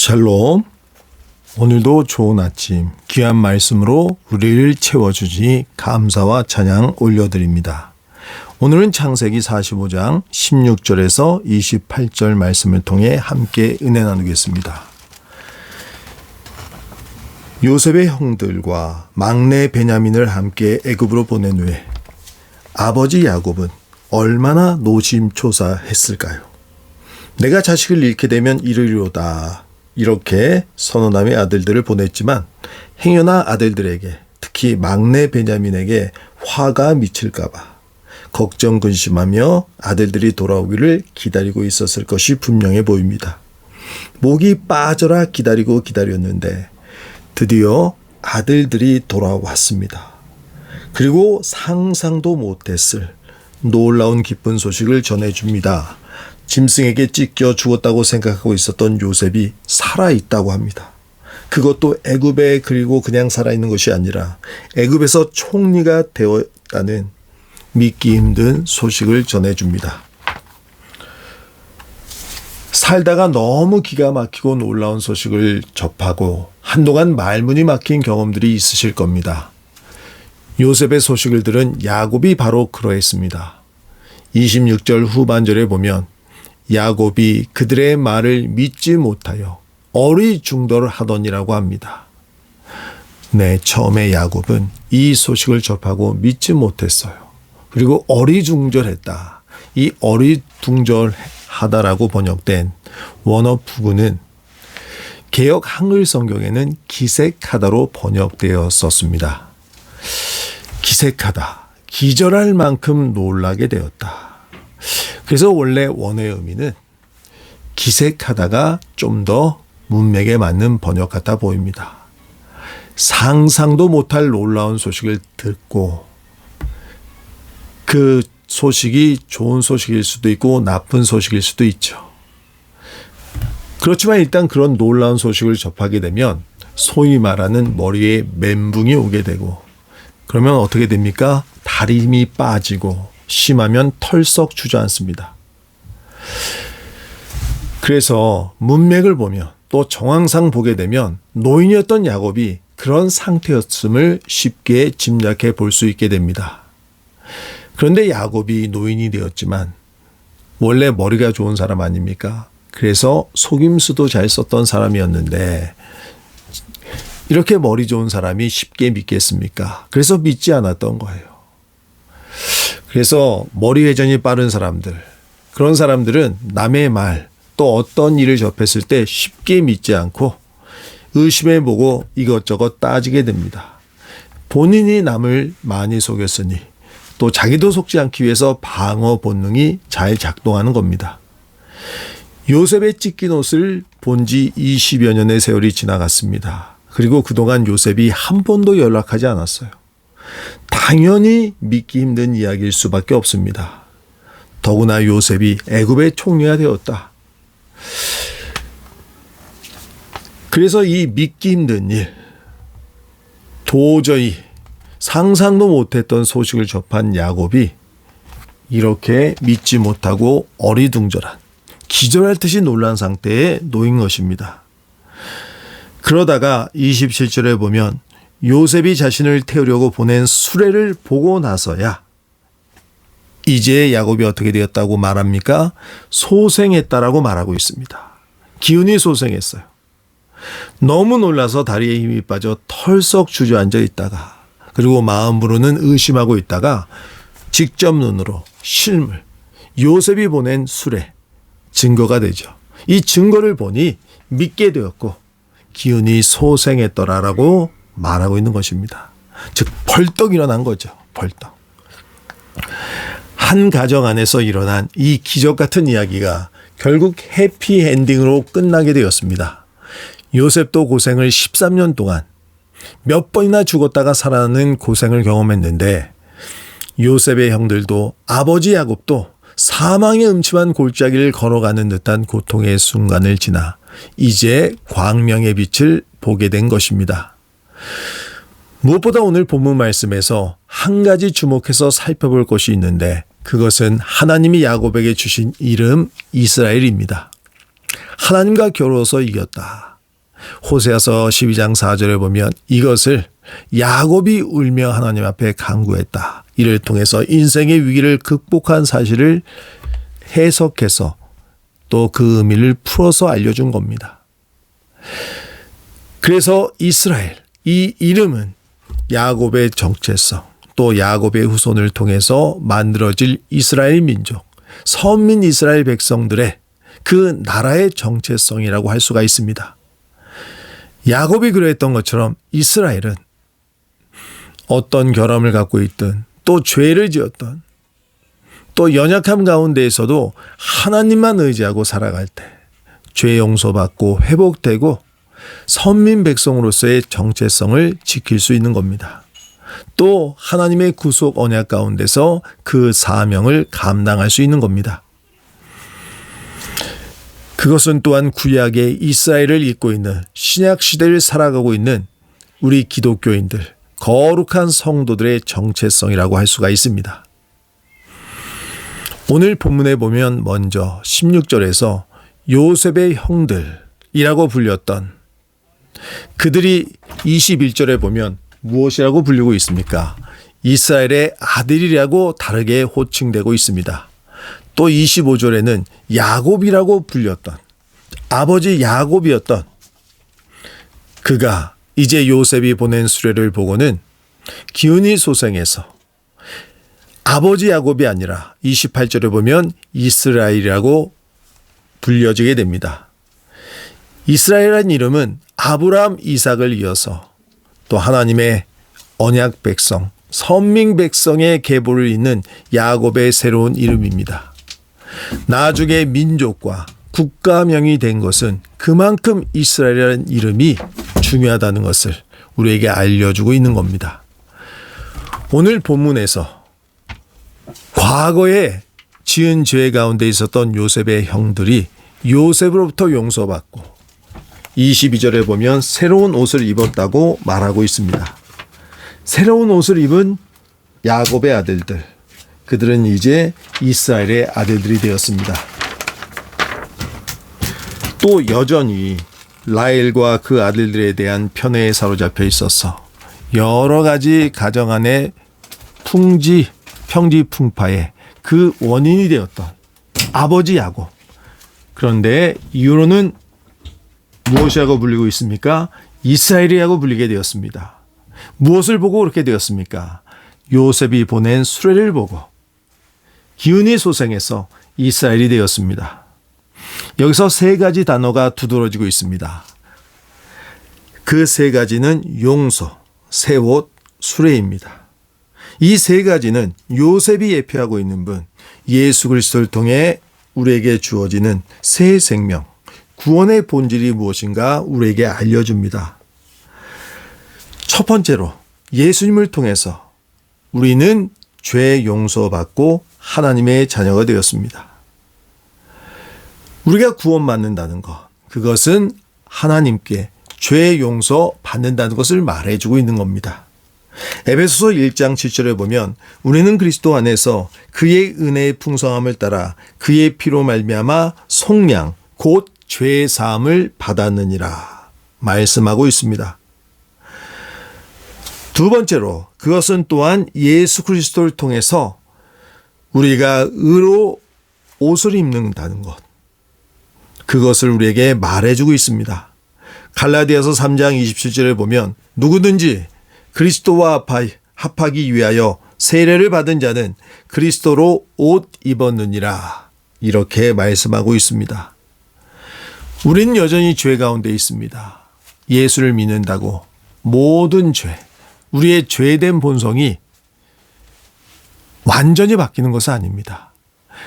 샬롬. 오늘도 좋은 아침 귀한 말씀으로 우리를 채워주시니 감사와 찬양 올려드립니다. 오늘은 창세기 45장 16절에서 28절 말씀을 통해 함께 은혜 나누겠습니다. 요셉의 형들과 막내 베냐민을 함께 애굽으로 보낸 후에 아버지 야곱은 얼마나 노심초사했을까요? 내가 자식을 잃게 되면 이르리로다, 이렇게 선호남의 아들들을 보냈지만 행여나 아들들에게, 특히 막내 베냐민에게 화가 미칠까봐 걱정 근심하며 아들들이 돌아오기를 기다리고 있었을 것이 분명해 보입니다. 목이 빠져라 기다리고 기다렸는데 드디어 아들들이 돌아왔습니다. 그리고 상상도 못했을 놀라운 기쁜 소식을 전해줍니다. 짐승에게 찢겨 죽었다고 생각하고 있었던 요셉이 살아있다고 합니다. 그것도 애굽에, 그리고 그냥 살아있는 것이 아니라 애굽에서 총리가 되었다는 믿기 힘든 소식을 전해줍니다. 살다가 너무 기가 막히고 놀라운 소식을 접하고 한동안 말문이 막힌 경험들이 있으실 겁니다. 요셉의 소식을 들은 야곱이 바로 그러했습니다. 26절 후반절에 보면 야곱이 그들의 말을 믿지 못하여 어리중절을 하더니라고 합니다. 네, 처음에 야곱은 이 소식을 접하고 믿지 못했어요. 그리고 어리중절했다. 이 어리둥절하다라고 번역된 원어 부구는 개역 한글 성경에는 기색하다로 번역되었었습니다. 기색하다, 기절할 만큼 놀라게 되었다. 그래서 원래 원어의 의미는 기색하다가 좀 더 문맥에 맞는 번역 같아 보입니다. 상상도 못할 놀라운 소식을 듣고, 그 소식이 좋은 소식일 수도 있고 나쁜 소식일 수도 있죠. 그렇지만 일단 그런 놀라운 소식을 접하게 되면 소위 말하는 머리에 멘붕이 오게 되고, 그러면 어떻게 됩니까? 다리 힘이 빠지고 심하면 털썩 주저앉습니다. 그래서 문맥을 보면, 또 정황상 보게 되면 노인이었던 야곱이 그런 상태였음을 쉽게 짐작해 볼 수 있게 됩니다. 그런데 야곱이 노인이 되었지만 원래 머리가 좋은 사람 아닙니까? 그래서 속임수도 잘 썼던 사람이었는데 이렇게 머리 좋은 사람이 쉽게 믿겠습니까? 그래서 믿지 않았던 거예요. 그래서 머리 회전이 빠른 사람들, 그런 사람들은 남의 말, 또 어떤 일을 접했을 때 쉽게 믿지 않고 의심해보고 이것저것 따지게 됩니다. 본인이 남을 많이 속였으니 또 자기도 속지 않기 위해서 방어 본능이 잘 작동하는 겁니다. 요셉의 찢긴 옷을 본 지 20여 년의 세월이 지나갔습니다. 그리고 그동안 요셉이 한 번도 연락하지 않았어요. 당연히 믿기 힘든 이야기일 수밖에 없습니다. 더구나 요셉이 애굽의 총리가 되었다. 그래서 이 믿기 힘든 일, 도저히 상상도 못했던 소식을 접한 야곱이 이렇게 믿지 못하고 어리둥절한, 기절할 듯이 놀란 상태에 놓인 것입니다. 그러다가 27절에 보면 요셉이 자신을 태우려고 보낸 수레를 보고 나서야 이제 야곱이 어떻게 되었다고 말합니까? 소생했다라고 말하고 있습니다. 기운이 소생했어요. 너무 놀라서 다리에 힘이 빠져 털썩 주저앉아 있다가, 그리고 마음으로는 의심하고 있다가 직접 눈으로 실물, 요셉이 보낸 수레, 증거가 되죠. 이 증거를 보니 믿게 되었고 기운이 소생했더라라고 말하고 있는 것입니다. 즉 벌떡 일어난 거죠. 벌떡. 한 가정 안에서 일어난 이 기적 같은 이야기가 결국 해피엔딩으로 끝나게 되었습니다. 요셉도 고생을 13년 동안 몇 번이나 죽었다가 살아나는 고생을 경험했는데, 요셉의 형들도 아버지 야곱도 사망의 음침한 골짜기를 걸어가는 듯한 고통의 순간을 지나 이제 광명의 빛을 보게 된 것입니다. 무엇보다 오늘 본문 말씀에서 한 가지 주목해서 살펴볼 것이 있는데, 그것은 하나님이 야곱에게 주신 이름 이스라엘입니다. 하나님과 겨루어서 이겼다. 호세아서 12장 4절에 보면 이것을 야곱이 울며 하나님 앞에 간구했다. 이를 통해서 인생의 위기를 극복한 사실을 해석해서 또 그 의미를 풀어서 알려준 겁니다. 그래서 이스라엘, 이 이름은 야곱의 정체성, 또 야곱의 후손을 통해서 만들어질 이스라엘 민족, 선민 이스라엘 백성들의 그 나라의 정체성이라고 할 수가 있습니다. 야곱이 그랬던 것처럼 이스라엘은 어떤 결함을 갖고 있든 또 죄를 지었던 또 연약함 가운데에서도 하나님만 의지하고 살아갈 때 죄 용서받고 회복되고 선민 백성으로서의 정체성을 지킬 수 있는 겁니다. 또 하나님의 구속 언약 가운데서 그 사명을 감당할 수 있는 겁니다. 그것은 또한 구약의 이스라엘을 잇고 있는 신약 시대를 살아가고 있는 우리 기독교인들, 거룩한 성도들의 정체성이라고 할 수가 있습니다. 오늘 본문에 보면 먼저 16절에서 요셉의 형들이라고 불렸던 그들이 21절에 보면 무엇이라고 불리고 있습니까? 이스라엘의 아들이라고 다르게 호칭되고 있습니다. 또 25절에는 야곱이라고 불렸던 아버지 야곱이었던 그가 이제 요셉이 보낸 수레를 보고는 기은이 소생해서 아버지 야곱이 아니라 28절에 보면 이스라엘이라고 불려지게 됩니다. 이스라엘이라는 이름은 아브라함, 이삭을 이어서 또 하나님의 언약 백성, 선민 백성의 계보를 잇는 야곱의 새로운 이름입니다. 나중에 민족과 국가명이 된 것은 그만큼 이스라엘이라는 이름이 중요하다는 것을 우리에게 알려주고 있는 겁니다. 오늘 본문에서 과거에 지은 죄 가운데 있었던 요셉의 형들이 요셉으로부터 용서받고 22절에 보면 새로운 옷을 입었다고 말하고 있습니다. 새로운 옷을 입은 야곱의 아들들, 그들은 이제 이스라엘의 아들들이 되었습니다. 또 여전히 라헬과 그 아들들에 대한 편애에 사로잡혀 있어서 여러 가지 가정 안의 평지풍파의 그 원인이 되었던 아버지 야곱. 그런데 이후로는 무엇이라고 불리고 있습니까? 이스라엘이라고 불리게 되었습니다. 무엇을 보고 그렇게 되었습니까? 요셉이 보낸 수레를 보고 기은이 소생해서 이스라엘이 되었습니다. 여기서 세 가지 단어가 두드러지고 있습니다. 그 세 가지는 용서, 새 옷, 수레입니다. 이 세 가지는 요셉이 예표하고 있는 분, 예수 그리스도를 통해 우리에게 주어지는 새 생명, 구원의 본질이 무엇인가 우리에게 알려줍니다. 첫 번째로 예수님을 통해서 우리는 죄 용서받고 하나님의 자녀가 되었습니다. 우리가 구원받는다는 것, 그것은 하나님께 죄 용서 받는다는 것을 말해주고 있는 겁니다. 에베소서 1장 7절에 보면 우리는 그리스도 안에서 그의 은혜의 풍성함을 따라 그의 피로 말미암아 속량 곧 죄 사함을 받았느니라 말씀하고 있습니다. 두 번째로 그것은 또한 예수 그리스도를 통해서 우리가 의로 옷을 입는다는 것, 그것을 우리에게 말해주고 있습니다. 갈라디아서 3장 27절에 보면 누구든지 그리스도와 합하기 위하여 세례를 받은 자는 그리스도로 옷 입었느니라 이렇게 말씀하고 있습니다. 우리는 여전히 죄 가운데 있습니다. 예수를 믿는다고 모든 죄, 우리의 죄된 본성이 완전히 바뀌는 것은 아닙니다.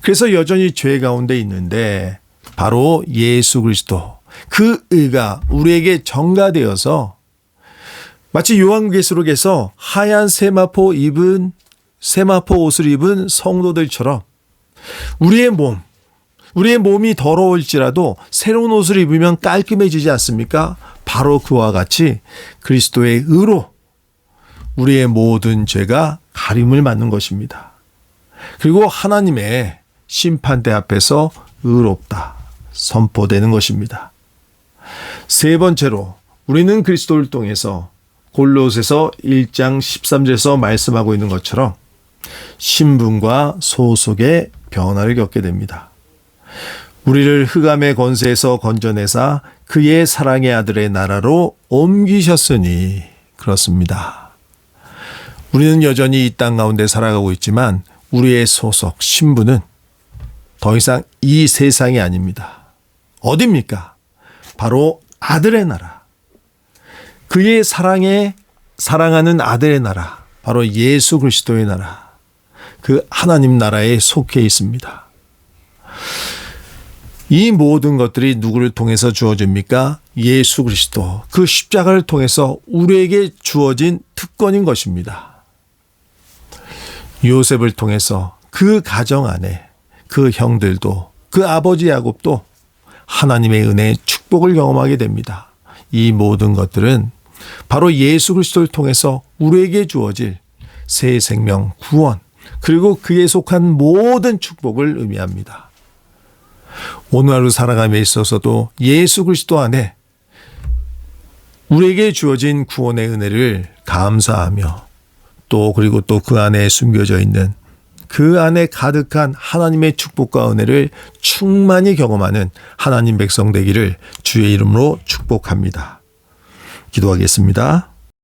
그래서 여전히 죄 가운데 있는데 바로 예수 그리스도, 그 의가 우리에게 전가되어서 마치 요한계시록에서 하얀 세마포 옷을 입은 성도들처럼 우리의 몸이 더러울지라도 새로운 옷을 입으면 깔끔해지지 않습니까? 바로 그와 같이 그리스도의 의로 우리의 모든 죄가 가림을 받는 것입니다. 그리고 하나님의 심판대 앞에서 의롭다 선포되는 것입니다. 세 번째로 우리는 그리스도를 통해서 골로새서 1장 13절에서 말씀하고 있는 것처럼 신분과 소속의 변화를 겪게 됩니다. 우리를 흑암의 권세에서 건져내사 그의 사랑의 아들의 나라로 옮기셨으니 그렇습니다. 우리는 여전히 이 땅 가운데 살아가고 있지만 우리의 소속, 신분은 더 이상 이 세상이 아닙니다. 어디입니까? 바로 아들의 나라. 그의 사랑하는 아들의 나라. 바로 예수 그리스도의 나라. 그 하나님 나라에 속해 있습니다. 이 모든 것들이 누구를 통해서 주어집니까? 예수 그리스도. 그 십자가를 통해서 우리에게 주어진 특권인 것입니다. 요셉을 통해서 그 가정 안에 그 형들도 그 아버지 야곱도 하나님의 은혜의 축복을 경험하게 됩니다. 이 모든 것들은 바로 예수 그리스도를 통해서 우리에게 주어질 새 생명, 구원, 그리고 그에 속한 모든 축복을 의미합니다. 오늘 하루 살아감에 있어서도 예수 그리스도 안에 우리에게 주어진 구원의 은혜를 감사하며 그리고 또 그 안에 숨겨져 있는 그 안에 가득한 하나님의 축복과 은혜를 충만히 경험하는 하나님 백성 되기를 주의 이름으로 축복합니다. 기도하겠습니다.